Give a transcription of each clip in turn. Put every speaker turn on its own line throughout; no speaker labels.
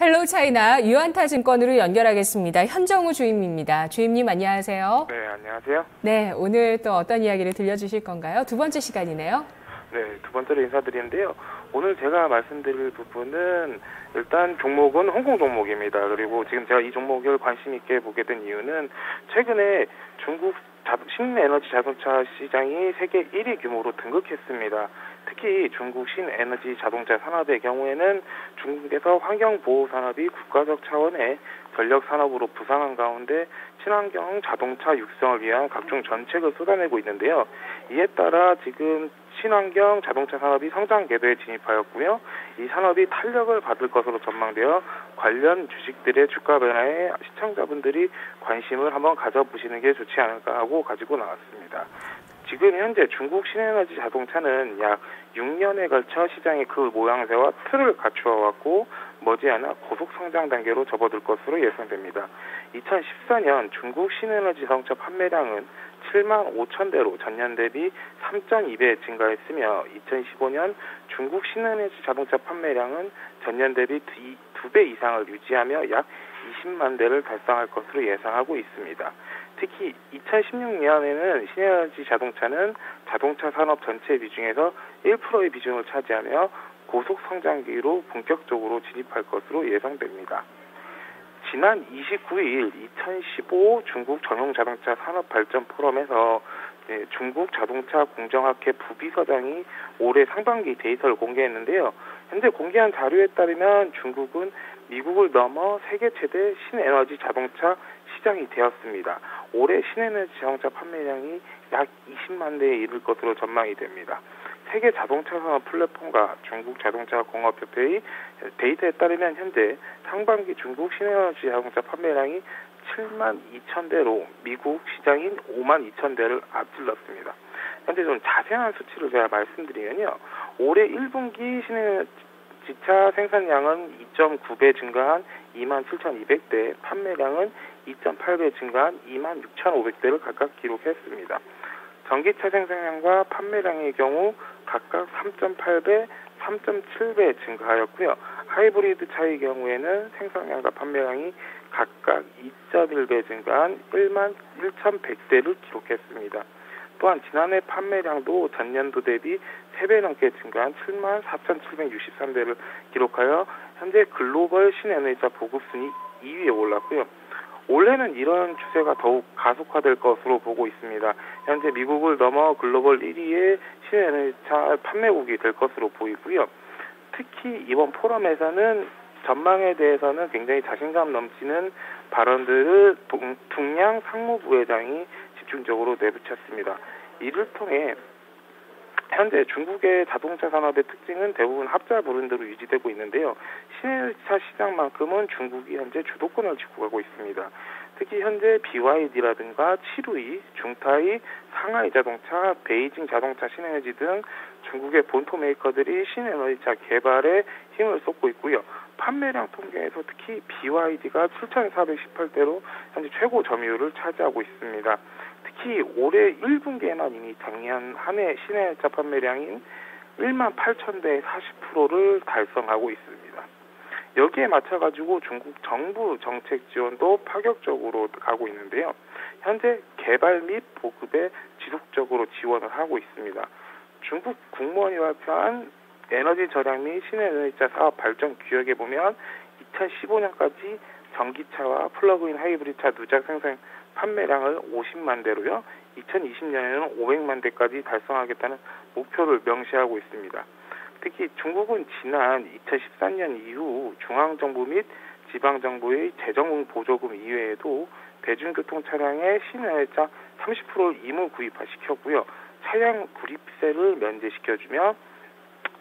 헬로우 차이나 유안타 증권으로 연결하겠습니다. 현정우 주임입니다. 주임님 안녕하세요.
네, 안녕하세요.
네, 오늘 또 어떤 이야기를 들려주실 건가요? 두 번째 시간이네요.
네, 두 번째로 인사드리는데요. 오늘 제가 말씀드릴 부분은 일단 종목은 홍콩 종목입니다. 그리고 지금 제가 이 종목을 관심 있게 보게 된 이유는 최근에 중국 신에너지 자동차 시장이 세계 1위 규모로 등극했습니다. 특히 중국 신에너지 자동차 산업의 경우에는 중국에서 환경보호 산업이 국가적 차원의 전력 산업으로 부상한 가운데 친환경 자동차 육성을 위한 각종 정책을 쏟아내고 있는데요. 이에 따라 지금 친환경 자동차 산업이 성장 궤도에 진입하였고요. 이 산업이 탄력을 받을 것으로 전망되어 관련 주식들의 주가 변화에 시청자분들이 관심을 한번 가져보시는 게 좋지 않을까 하고 가지고 나왔습니다. 지금 현재 중국 신에너지 자동차는 약 6년에 걸쳐 시장의 그 모양새와 틀을 갖추어왔고 머지않아 고속 성장 단계로 접어들 것으로 예상됩니다. 2014년 중국 신에너지 자동차 판매량은 7만 5천 대로 전년 대비 3.2배 증가했으며 2015년 중국 신에너지 자동차 판매량은 전년 대비 2배 이상을 유지하며 약 20만 대를 달성할 것으로 예상하고 있습니다. 특히 2016년에는 신에너지 자동차는 자동차 산업 전체 비중에서 1%의 비중을 차지하며 고속 성장기로 본격적으로 진입할 것으로 예상됩니다. 지난 29일 2015 중국 전용 자동차 산업 발전 포럼에서 중국 자동차 공정학회 부비서장이 올해 상반기 데이터를 공개했는데요. 현재 공개한 자료에 따르면 중국은 미국을 넘어 세계 최대 신에너지 자동차 시장이 되었습니다. 올해 신에너지 자동차 판매량이 약 20만 대에 이를 것으로 전망이 됩니다. 세계 자동차 산업 플랫폼과 중국 자동차 공업협회의 데이터에 따르면 현재 상반기 중국 신에너지 자동차 판매량이 7만 2천 대로 미국 시장인 5만 2천 대를 앞질렀습니다. 현재 좀 자세한 수치를 제가 말씀드리면요. 올해 1분기 신에너지차 생산량은 2.9배 증가한 2만 7,200대, 판매량은 2.8배 증가한 2만 6,500대를 각각 기록했습니다. 전기차 생산량과 판매량의 경우 각각 3.8배, 3.7배 증가하였고요. 하이브리드 차의 경우에는 생산량과 판매량이 각각 2.1배 증가한 1만 1,100대를 기록했습니다. 또한 지난해 판매량도 전년도 대비 3배 넘게 증가한 7만 4,763대를 기록하여 현재 글로벌 신에너지차 보급 순위 2위에 올랐고요. 올해는 이런 추세가 더욱 가속화될 것으로 보고 있습니다. 현재 미국을 넘어 글로벌 1위의 신에너지차 판매국이 될 것으로 보이고요. 특히 이번 포럼에서는 전망에 대해서는 굉장히 자신감 넘치는 발언들을 둥양 상무부회장이 집중적으로 내비쳤습니다. 이를 통해 현재 중국의 자동차 산업의 특징은 대부분 합자 브랜드로 유지되고 있는데요. 신에너지차 시장만큼은 중국이 현재 주도권을 쥐고 가고 있습니다. 특히 현재 BYD라든가 칠우이, 중타이, 상하이 자동차, 베이징 자동차 신에너지 등 중국의 본토 메이커들이 신에너지차 개발에 힘을 쏟고 있고요. 판매량 통계에서 특히 BYD가 7,418대로 현재 최고 점유율을 차지하고 있습니다. 특히 올해 1분기에만 이미 작년 한 해 신에너지차 판매량인 1만 8천 대의 40%를 달성하고 있습니다. 여기에 맞춰가지고 중국 정부 정책 지원도 파격적으로 가고 있는데요. 현재 개발 및 보급에 지속적으로 지원을 하고 있습니다. 중국 국무원이 발표한 에너지 절약 및 신에너지차 사업 발전 규약에 보면 2015년까지 전기차와 플러그인 하이브리드차 누적 생산 판매량을 50만 대로요. 2020년에는 500만 대까지 달성하겠다는 목표를 명시하고 있습니다. 특히 중국은 지난 2014년 이후 중앙정부 및 지방정부의 재정 보조금 이외에도 대중교통 차량의 신에너지차 30%를 의무 구입시켰고요. 차량 구입세를 면제시켜주며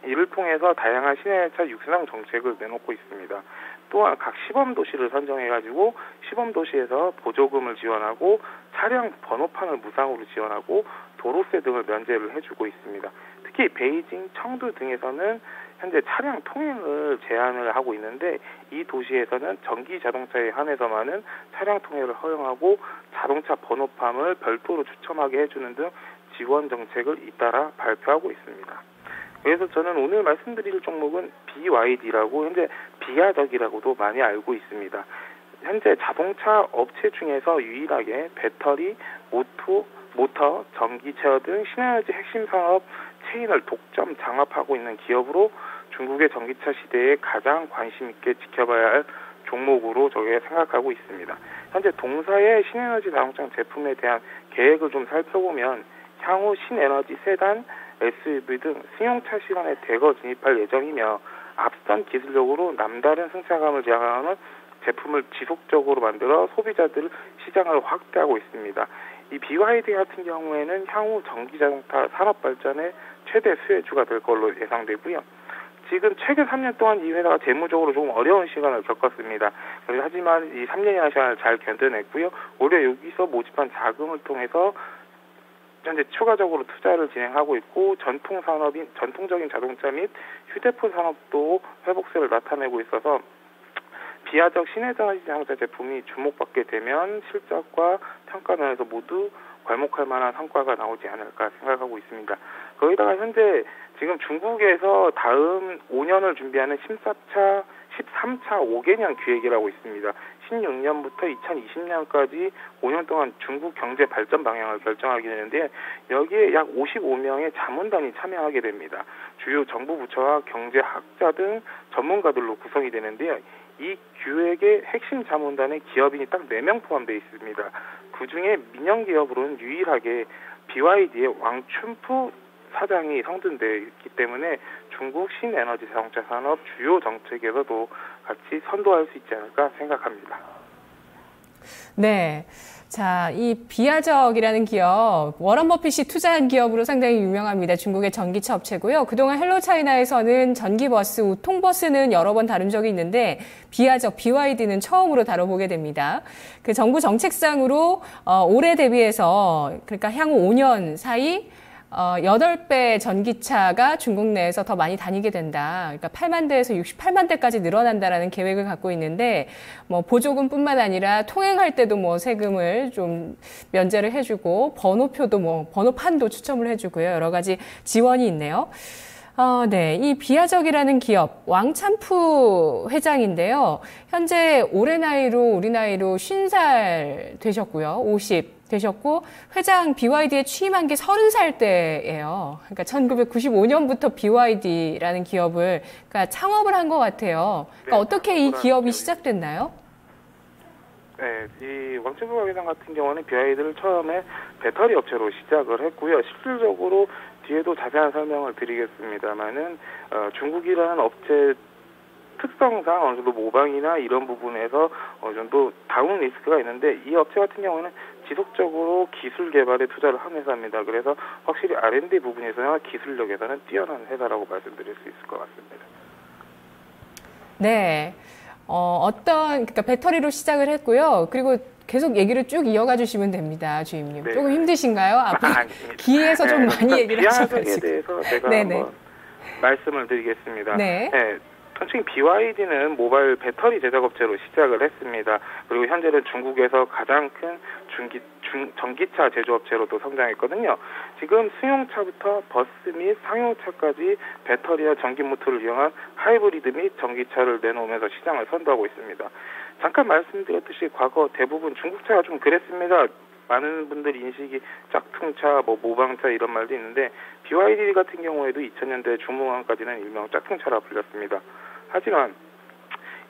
이를 통해서 다양한 신에너지차 육상 정책을 내놓고 있습니다. 또한 각 시범도시를 선정해가지고 시범도시에서 보조금을 지원하고 차량 번호판을 무상으로 지원하고 도로세 등을 면제를 해주고 있습니다. 특히 베이징, 청두 등에서는 현재 차량 통행을 제한을 하고 있는데 이 도시에서는 전기 자동차에 한해서만은 차량 통행을 허용하고 자동차 번호판을 별도로 추첨하게 해주는 등 지원 정책을 잇따라 발표하고 있습니다. 그래서 저는 오늘 말씀드릴 종목은 BYD라고 현재 비아덕이라고도 많이 알고 있습니다. 현재 자동차 업체 중에서 유일하게 배터리, 모터, 전기차 등 신에너지 핵심 산업 체인을 독점 장악하고 있는 기업으로 중국의 전기차 시대에 가장 관심 있게 지켜봐야 할 종목으로 저게 생각하고 있습니다. 현재 동사의 신에너지 자동차 제품에 대한 계획을 좀 살펴보면 향후 신에너지 세단, SUV 등 승용차 시장에 대거 진입할 예정이며 앞선 기술력으로 남다른 승차감을 제공하는 제품을 지속적으로 만들어 소비자들 시장을 확대하고 있습니다. 이 BYD 같은 경우에는 향후 전기자동차 산업 발전의 최대 수혜주가 될 걸로 예상되고요. 지금 최근 3년 동안 이 회사가 재무적으로 조금 어려운 시간을 겪었습니다. 하지만 이 3년이라는 시간을 잘 견뎌냈고요. 올해 여기서 모집한 자금을 통해서 현재 추가적으로 투자를 진행하고 있고 전통적인 자동차 및 휴대폰 산업도 회복세를 나타내고 있어서 비아적 신에너지 자동차 제품이 주목받게 되면 실적과 평가 면에서 모두 괄목할 만한 성과가 나오지 않을까 생각하고 있습니다. 거기다가 현재 지금 중국에서 다음 5년을 준비하는 13차 5개년 기획이라고 있습니다. 16년부터 2020년까지 5년 동안 중국 경제 발전 방향을 결정하게 되는데 여기에 약 55명의 자문단이 참여하게 됩니다. 주요 정부 부처와 경제학자 등 전문가들로 구성이 되는데요. 이 기획의 핵심 자문단에 기업인이 딱 4명 포함되어 있습니다. 그중에 민영기업으로는 유일하게 BYD의 왕춘푸 사장이 성전되어 있기 때문에 중국 신에너지 자동차 산업 주요 정책에서도 같이 선도할 수 있지 않을까 생각합니다.
네. 자, 이 비아적이라는 기업, 워런 버핏이 투자한 기업으로 상당히 유명합니다. 중국의 전기차 업체고요. 그동안 헬로차이나에서는 전기버스, 통버스는 여러 번 다룬 적이 있는데 비아적, BYD는 처음으로 다뤄보게 됩니다. 그 정부 정책상으로 올해 대비해서 그러니까 향후 5년 사이 8배 전기차가 중국 내에서 더 많이 다니게 된다. 그러니까 8만 대에서 68만 대까지 늘어난다라는 계획을 갖고 있는데, 보조금뿐만 아니라 통행할 때도 세금을 좀 면제를 해주고, 번호판도 추첨을 해주고요. 여러 가지 지원이 있네요. 네. 이 비아적이라는 기업, 왕찬푸 회장인데요. 현재 올해 나이로, 우리 나이로 50살 되셨고요. 50 되셨고, 회장 BYD에 취임한 게 30살 때예요. 그러니까 1995년부터 BYD라는 기업을, 그러니까 창업을 한 것 같아요. 그러니까 네, 어떻게 이 기업이 시작됐나요?
네, 이 왕찬푸 회장 같은 경우는 BYD를 처음에 배터리 업체로 시작을 했고요. 실질적으로 뒤에도 자세한 설명을 드리겠습니다만은 중국이라는 업체 특성상 어느 정도 모방이나 이런 부분에서 어느 정도 다운 리스크가 있는데 이 업체 같은 경우는 지속적으로 기술 개발에 투자를 한 회사입니다. 그래서 확실히 R&D 부분에서나 기술력에서는 뛰어난 회사라고 말씀드릴 수 있을 것 같습니다.
네, 그러니까 배터리로 시작을 했고요. 그리고 계속 얘기를 쭉 이어가 주시면 됩니다, 주임님. 네. 조금 힘드신가요? 앞으로 기에서 좀 많이 얘기를 하셔가지고.
비아적에 대해서 제가 한번 말씀을 드리겠습니다.
네.
현재 BYD는 모바일 배터리 제작업체로 시작을 했습니다. 그리고 현재는 중국에서 가장 큰 전기차 제조업체로도 성장했거든요. 지금 승용차부터 버스 및 상용차까지 배터리와 전기 모터를 이용한 하이브리드 및 전기차를 내놓으면서 시장을 선도하고 있습니다. 잠깐 말씀드렸듯이 과거 대부분 중국차가 좀 그랬습니다. 많은 분들이 인식이 짝퉁차, 모방차 이런 말도 있는데 BYD 같은 경우에도 2000년대 중후반까지는 일명 짝퉁차라 불렸습니다. 하지만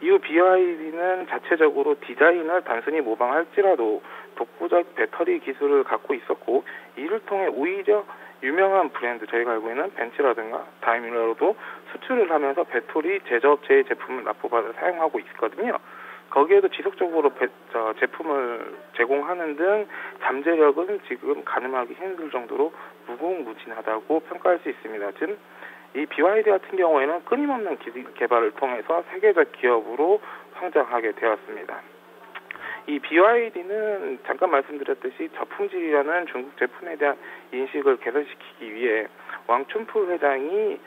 이후 BYD는 자체적으로 디자인을 단순히 모방할지라도 독보적 배터리 기술을 갖고 있었고 이를 통해 오히려 유명한 브랜드 저희가 알고 있는 벤츠라든가 다임러로도 수출을 하면서 배터리 제조업체의 제품을 납부받아 사용하고 있거든요. 거기에도 지속적으로 제품을 제공하는 등 잠재력은 지금 가늠하기 힘들 정도로 무궁무진하다고 평가할 수 있습니다. 즉, 이 BYD 같은 경우에는 끊임없는 기술 개발을 통해서 세계적 기업으로 성장하게 되었습니다. 이 BYD는 잠깐 말씀드렸듯이 저품질이라는 중국 제품에 대한 인식을 개선시키기 위해 왕춘푸 회장이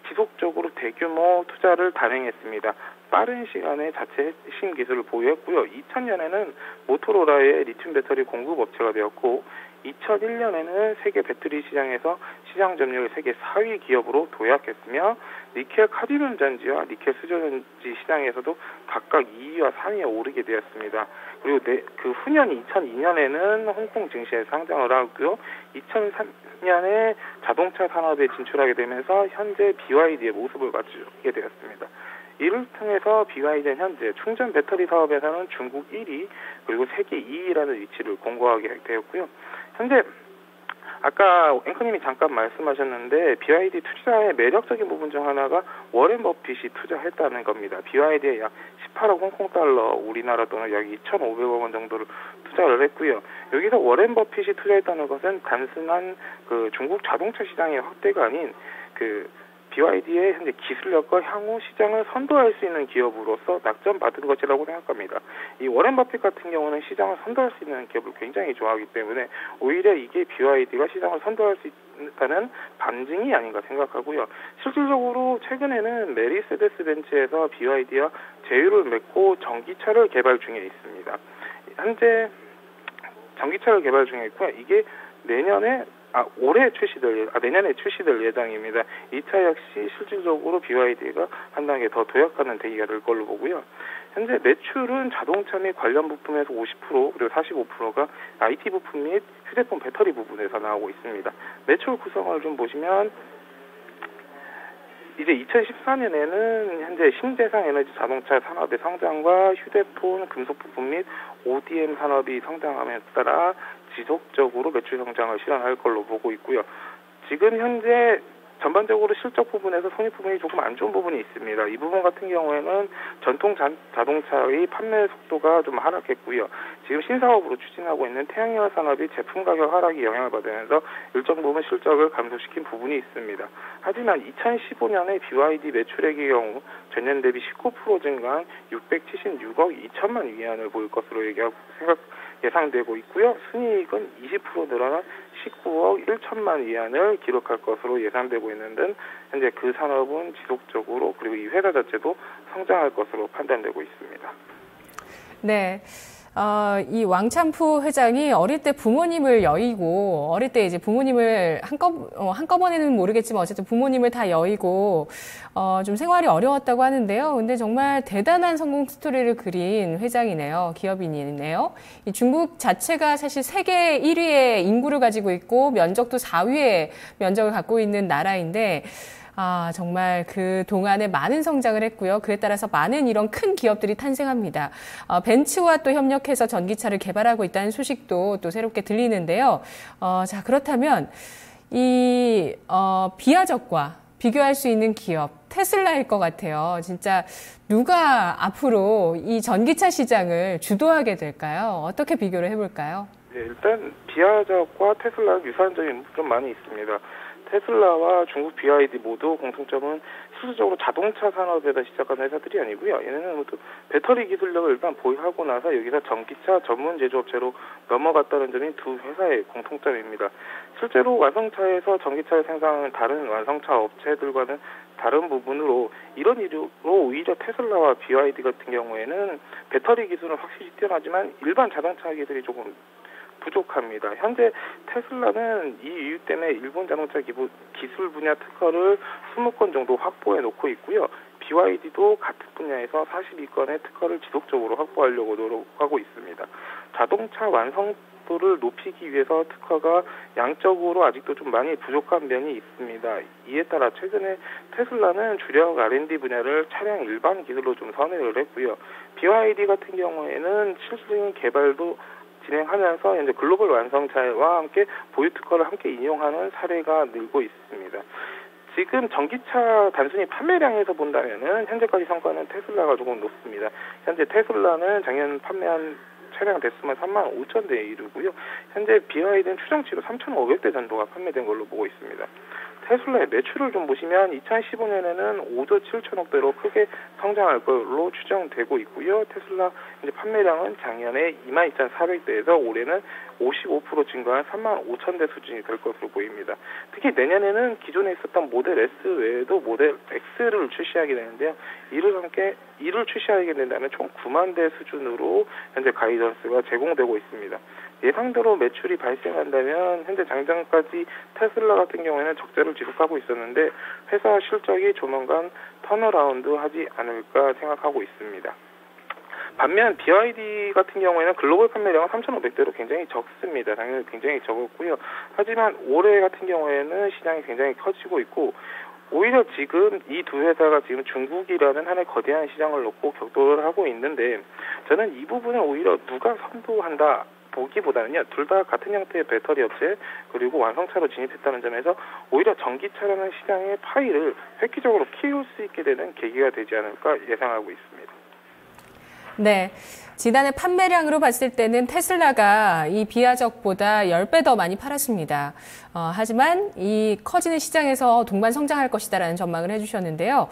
지속적으로 대규모 투자를 단행했습니다. 빠른 시간에 자체 핵심 기술을 보유했고요. 2000년에는 모토로라의 리튬 배터리 공급 업체가 되었고 2001년에는 세계 배터리 시장에서 시장 점유율 세계 4위 기업으로 도약했으며 니켈 카드뮴 전지와 니켈 수소 전지 시장에서도 각각 2위와 3위에 오르게 되었습니다. 그리고 그 후년 2002년에는 홍콩 증시에 상장을 하고요. 2003년에 자동차 산업에 진출하게 되면서 현재 BYD의 모습을 갖추게 되었습니다. 이를 통해서 BYD는 현재 충전 배터리 사업에서는 중국 1위 그리고 세계 2위라는 위치를 공고하게 되었고요. 현재 아까 앵커님이 잠깐 말씀하셨는데 BYD 투자의 매력적인 부분 중 하나가 워렌 버핏이 투자했다는 겁니다. BYD에 약 18억 홍콩 달러, 우리나라 돈은 약 2,500억 원 정도를 투자를 했고요. 여기서 워렌 버핏이 투자했다는 것은 단순한 그 중국 자동차 시장의 확대가 아닌 그 BYD의 현재 기술력과 향후 시장을 선도할 수 있는 기업으로서 낙점받은 것이라고 생각합니다. 이 워렌 버핏 같은 경우는 시장을 선도할 수 있는 기업을 굉장히 좋아하기 때문에 오히려 이게 BYD가 시장을 선도할 수 있다는 반증이 아닌가 생각하고요. 실질적으로 최근에는 메리세데스 벤츠에서 BYD와 제휴를 맺고 전기차를 개발 중에 있습니다. 현재 전기차를 개발 중에 있고요. 이게 내년에 내년에 출시될 예정입니다. 이 차 역시 실질적으로 BYD가 한 단계 더 도약하는 계기가 될 걸로 보고요. 현재 매출은 자동차 및 관련 부품에서 50% 그리고 45%가 IT 부품 및 휴대폰 배터리 부분에서 나오고 있습니다. 매출 구성을 좀 보시면 이제 2014년에는 현재 신재생 에너지 자동차 산업의 성장과 휴대폰, 금속 부품 및 ODM 산업이 성장함에 따라 지속적으로 매출 성장을 실현할 걸로 보고 있고요. 지금 현재 전반적으로 실적 부분에서 손익 부분이 조금 안 좋은 부분이 있습니다. 이 부분 같은 경우에는 전통 자동차의 판매 속도가 좀 하락했고요. 지금 신사업으로 추진하고 있는 태양열 산업이 제품 가격 하락이 영향을 받으면서 일정 부분 실적을 감소시킨 부분이 있습니다. 하지만 2015년에 BYD 매출액의 경우 전년 대비 19% 증가한 676억 2천만 위안을 보일 것으로 예상되고 있고요. 순이익은 20% 늘어난 19억 1천만 위안을 기록할 것으로 예상되고 있는 등 현재 그 산업은 지속적으로 그리고 이 회사 자체도 성장할 것으로 판단되고 있습니다.
네. 이 왕찬푸 회장이 어릴 때 부모님을 여의고, 어릴 때 이제 부모님을 한꺼번에는 모르겠지만 어쨌든 부모님을 다 여의고, 좀 생활이 어려웠다고 하는데요. 근데 정말 대단한 성공 스토리를 그린 회장이네요. 기업인이네요. 이 중국 자체가 사실 세계 1위의 인구를 가지고 있고, 면적도 4위의 면적을 갖고 있는 나라인데, 정말 그 동안에 많은 성장을 했고요. 그에 따라서 많은 이런 큰 기업들이 탄생합니다. 벤츠와 또 협력해서 전기차를 개발하고 있다는 소식도 또 새롭게 들리는데요. 자, 그렇다면 이 비아적과 비교할 수 있는 기업 테슬라일 것 같아요. 진짜 누가 앞으로 이 전기차 시장을 주도하게 될까요? 어떻게 비교를 해볼까요?
네, 일단 비아적과 테슬라 유사한 점이 좀 많이 있습니다. 테슬라와 중국 BYD 모두 공통점은 실질적으로 자동차 산업에서 시작한 회사들이 아니고요. 얘네는 모두 배터리 기술력을 일단 보유하고 나서 여기서 전기차 전문 제조업체로 넘어갔다는 점이 두 회사의 공통점입니다. 실제로 완성차에서 전기차를 생산하는 다른 완성차 업체들과는 다른 부분으로 이런 이유로 오히려 테슬라와 BYD 같은 경우에는 배터리 기술은 확실히 뛰어나지만 일반 자동차 기술이 조금 부족합니다. 현재 테슬라는 이 이유 때문에 일본 자동차 기술 분야 특허를 20건 정도 확보해 놓고 있고요. BYD도 같은 분야에서 42건의 특허를 지속적으로 확보하려고 노력하고 있습니다. 자동차 완성도를 높이기 위해서 특허가 양적으로 아직도 좀 많이 부족한 면이 있습니다. 이에 따라 최근에 테슬라는 주력 R&D 분야를 차량 일반 기술로 좀 선회를 했고요. BYD 같은 경우에는 실질적인 개발도 진행하면서 현재 글로벌 완성차와 함께 보유 특허를 함께 인용하는 사례가 늘고 있습니다. 지금 전기차 단순히 판매량에서 본다면은 현재까지 성과는 테슬라가 조금 높습니다. 현재 테슬라는 작년 판매한 차량 대수만 35,000대에 이르고요. 현재 BYD는 추정치로 3,500대 정도가 판매된 걸로 보고 있습니다. 테슬라의 매출을 좀 보시면 2015년에는 5조 7천억 대로 크게 성장할 걸로 추정되고 있고요. 테슬라 이제 판매량은 작년에 22,400대에서 올해는 55% 증가한 35,000대 수준이 될 것으로 보입니다. 특히 내년에는 기존에 있었던 모델 S 외에도 모델 X를 출시하게 되는데요. 이를 출시하게 된다면 총 9만 대 수준으로 현재 가이던스가 제공되고 있습니다. 예상대로 매출이 발생한다면 현재 장장까지 테슬라 같은 경우에는 적자를 지속하고 있었는데 회사 실적이 조만간 턴어라운드 하지 않을까 생각하고 있습니다. 반면 BYD 같은 경우에는 글로벌 판매량은 3,500대로 굉장히 적습니다. 당연히 굉장히 적었고요. 하지만 올해 같은 경우에는 시장이 굉장히 커지고 있고 오히려 지금 이 두 회사가 지금 중국이라는 하나의 거대한 시장을 놓고 격돌을 하고 있는데 저는 이 부분을 오히려 누가 선도한다 보기보다는요, 둘 다 같은 형태의 배터리 업체 그리고 완성차로 진입했다는 점에서 오히려 전기차라는 시장의 파이를 획기적으로 키울 수 있게 되는 계기가 되지 않을까 예상하고 있습니다.
네. 지난해 판매량으로 봤을 때는 테슬라가 이 비아적보다 10배 더 많이 팔았습니다. 하지만 이 커지는 시장에서 동반 성장할 것이다라는 전망을 해주셨는데요.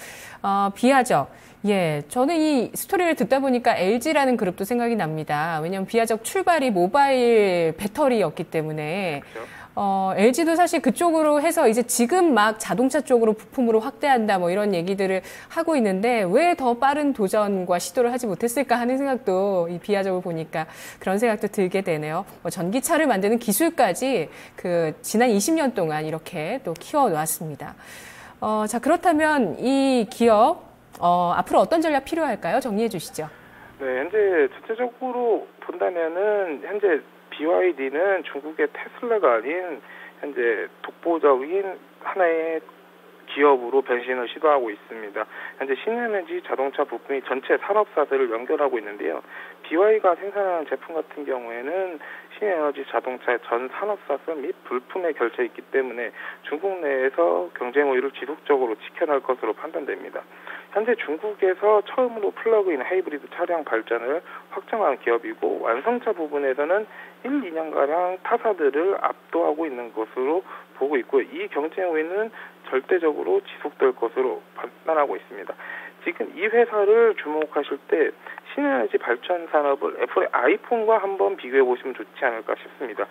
비아적. 예, 저는 이 스토리를 듣다 보니까 LG라는 그룹도 생각이 납니다. 왜냐하면 비아적 출발이 모바일 배터리였기 때문에.
그렇죠.
LG도 사실 그쪽으로 해서 이제 지금 막 자동차 쪽으로 부품으로 확대한다 뭐 이런 얘기들을 하고 있는데 왜 더 빠른 도전과 시도를 하지 못했을까 하는 생각도 이 비아적을 보니까 그런 생각도 들게 되네요. 전기차를 만드는 기술까지 지난 20년 동안 이렇게 또 키워놓았습니다. 자, 그렇다면 이 기업, 앞으로 어떤 전략 필요할까요? 정리해 주시죠.
네, 현재 전체적으로 본다면은 현재 BYD는 중국의 테슬라가 아닌 현재 독보적인 하나의 기업으로 변신을 시도하고 있습니다. 현재 신에너지 자동차 부품이 전체 산업사들을 연결하고 있는데요. BYD가 생산하는 제품 같은 경우에는 신에너지 자동차의 전 산업사들 및 부품에 결쳐 있기 때문에 중국 내에서 경쟁 우위를 지속적으로 지켜낼 것으로 판단됩니다. 현재 중국에서 처음으로 플러그인 하이브리드 차량 발전을 확정한 기업이고 완성차 부분에서는 1, 2년가량 타사들을 압도하고 있는 것으로 보고 있고요. 이 경쟁 우위는 절대적으로 지속될 것으로 판단하고 있습니다. 지금 이 회사를 주목하실 때 신에너지 발전 산업을 애플의 아이폰과 한번 비교해 보시면 좋지 않을까 싶습니다.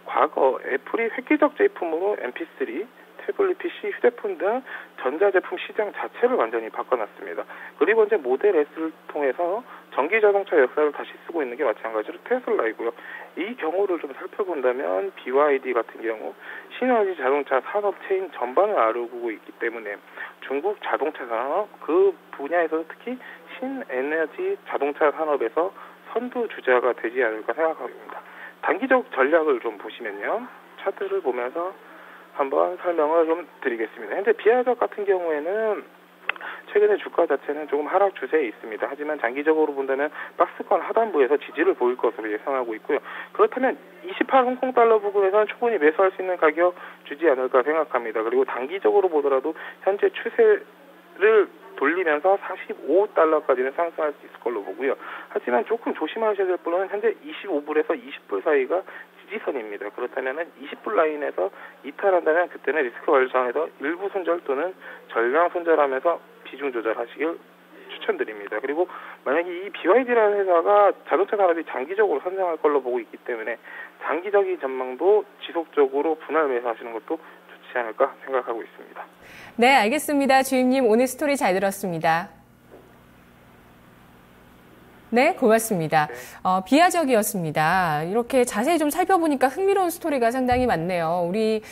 과거 애플이 획기적 제품으로 MP3, 태블릿 PC, 휴대폰 등 전자제품 시장 자체를 완전히 바꿔놨습니다. 그리고 이제 모델 S를 통해서 전기자동차 역사를 다시 쓰고 있는 게 마찬가지로 테슬라이고요. 이 경우를 좀 살펴본다면 BYD 같은 경우 신에너지 자동차 산업체인 전반을 아우르고 있기 때문에 중국 자동차 산업 그 분야에서 특히 신에너지 자동차 산업에서 선두주자가 되지 않을까 생각합니다. 단기적 전략을 좀 보시면요. 차트를 보면서 한번 설명을 좀 드리겠습니다. 현재 비아적 같은 경우에는 최근에 주가 자체는 조금 하락 추세에 있습니다. 하지만 장기적으로 본다면 박스권 하단부에서 지지를 보일 것으로 예상하고 있고요. 그렇다면 28 홍콩 달러 부근에서는 충분히 매수할 수 있는 가격 주지 않을까 생각합니다. 그리고 단기적으로 보더라도 현재 추세를 돌리면서 45달러까지는 상승할 수 있을 걸로 보고요. 하지만 조금 조심하셔야 될 부분은 현재 25불에서 20불 사이가 지지선입니다. 그렇다면 20불 라인에서 이탈한다면 그때는 리스크 관리 상에서 일부 손절 또는 전량 손절하면서 비중 조절하시길 추천드립니다. 그리고 만약에 이 BYD라는 회사가 자동차 산업이 장기적으로 성장할 걸로 보고 있기 때문에 장기적인 전망도 지속적으로 분할 매수하시는 것도 좋지 않을까 생각하고 있습니다.
네, 알겠습니다. 주임님, 오늘 스토리 잘 들었습니다. 네, 고맙습니다.
네.
비아적이었습니다. 이렇게 자세히 좀 살펴보니까 흥미로운 스토리가 상당히 많네요. 우리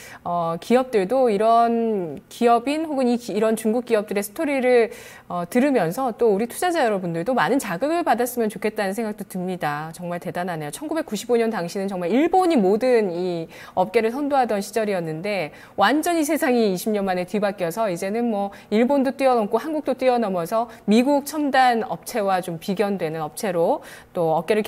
기업들도 이런 기업인 혹은 이런 중국 기업들의 스토리를 들으면서 또 우리 투자자 여러분들도 많은 자극을 받았으면 좋겠다는 생각도 듭니다. 정말 대단하네요. 1995년 당시는 정말 일본이 모든 이 업계를 선도하던 시절이었는데 완전히 세상이 20년 만에 뒤바뀌어서 이제는 뭐 일본도 뛰어넘고 한국도 뛰어넘어서 미국 첨단 업체와 좀 비견되는 업체로 또 어깨를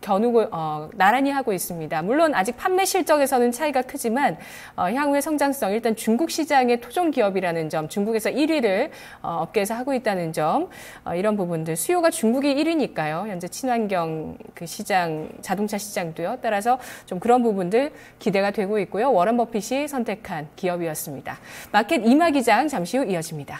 겨누고 나란히 하고 있습니다. 물론 아직 판매 실적에서는 차이가 크지만 향후의 성장성, 일단 중국 시장의 토종 기업이라는 점, 중국에서 1위를 업계에서 하고 있다는 점, 이런 부분들, 수요가 중국이 1위니까요. 현재 친환경 그 시장, 자동차 시장도요. 따라서 좀 그런 부분들 기대가 되고 있고요. 워런 버핏이 선택한 기업이었습니다. 마켓 이마 기장 잠시 후 이어집니다.